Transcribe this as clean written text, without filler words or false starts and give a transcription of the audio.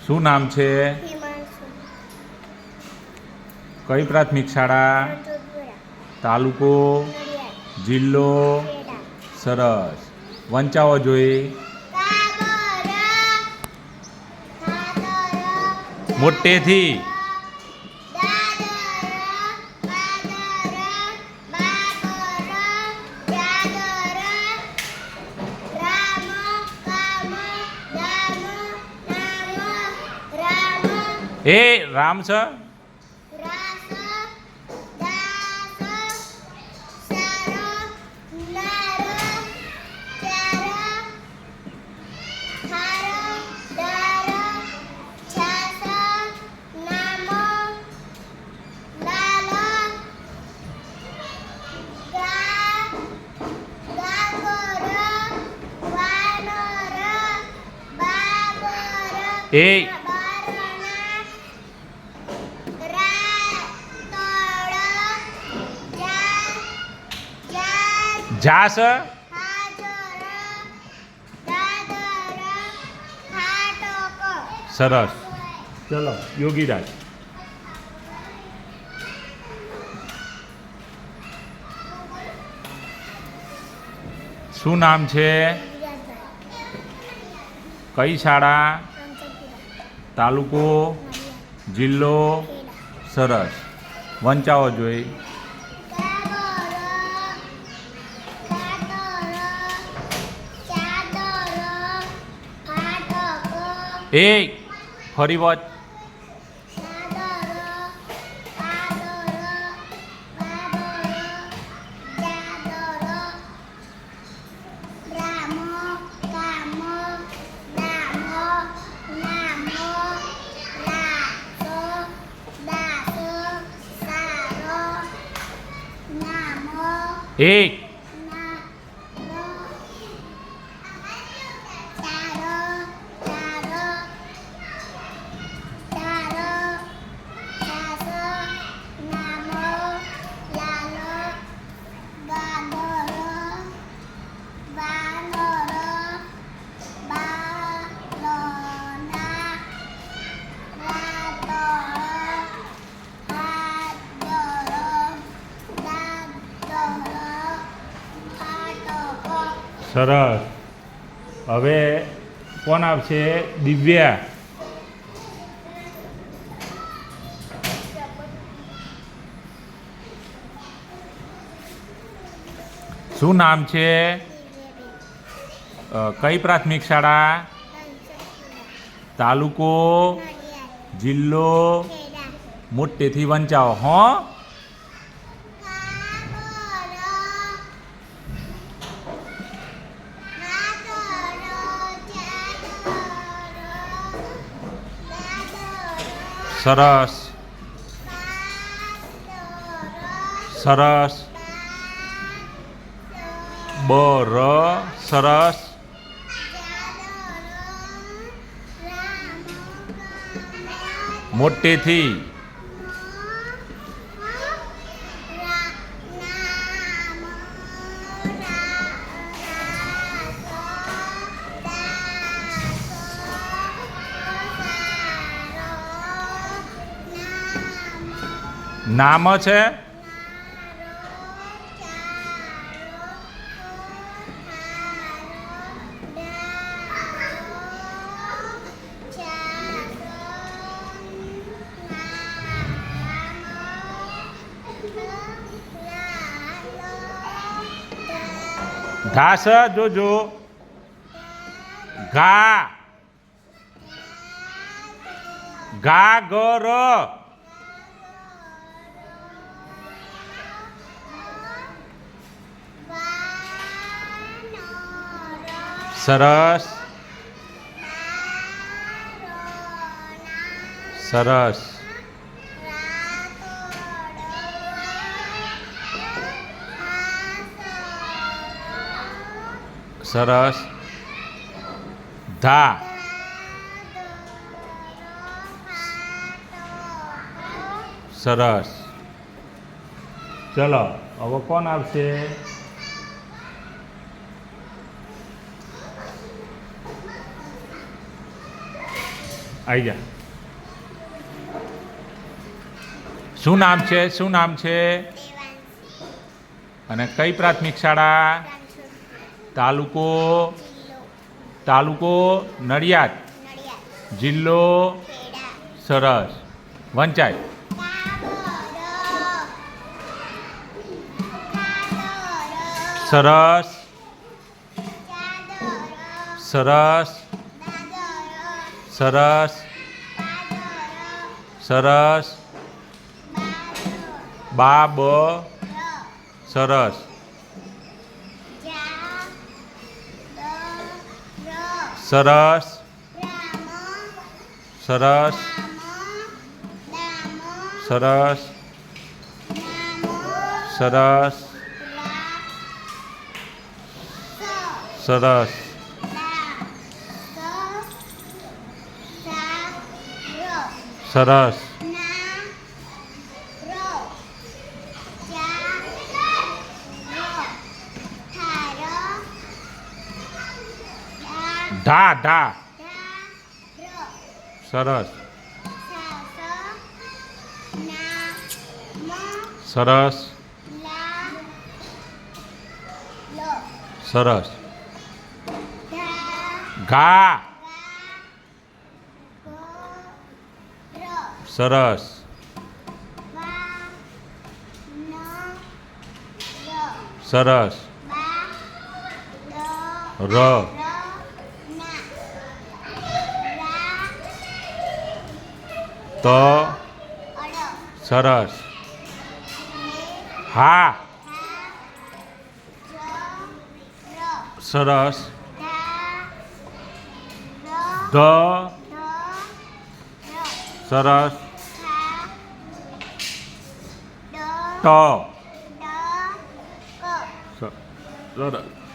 શું નામ છે? કઈ પ્રાથમિક શાળા? તાલુકો? જિલ્લો? સરસ. વંચાવો જોઈએ. મોટેથી. એ રામ છે. એ જાસ. સરસ. ચલો યોગીરાજ. શું નામ છે? કઈ શાળા? તાલુકો? જિલ્લો? સરસ. વંચાવો જોઈએ. એ ફરી વાત. એક. સરસ. હવે કોણ આવશે? દિવ્યા. શું નામ છે? કઈ પ્રાથમિક શાળા? તાલુકો? જિલ્લો? મોટેથી વંચાવો. હો. સરસ. સરસ. બર. સરસ. મોટેથી. નામ છે. ઘાસ જોજો. ઘા. ગાગર. સરસ. સરસ. સરસ. ધા. સરસ. ચલો હવે કોણ આવશે? આવી જા. શું નામ છે? શું નામ છે? અને કઈ પ્રાથમિક શાળા? તાલુકો? તાલુકો નડિયાદ. જિલ્લો? સરસ. વંચાય. સરસ. સરસ. સરસ. સરસ. બાબ. સરસ. સરસ. સરસ. સરસ. સરસ. સરસ. સરસ. ઢા ઢા. સરસ. સરસ. સરસ. ઘા. સરસ. સરસ. ર. ત. સરસ. હા. સરસ. ધ. સરસ. ટ. સરસ.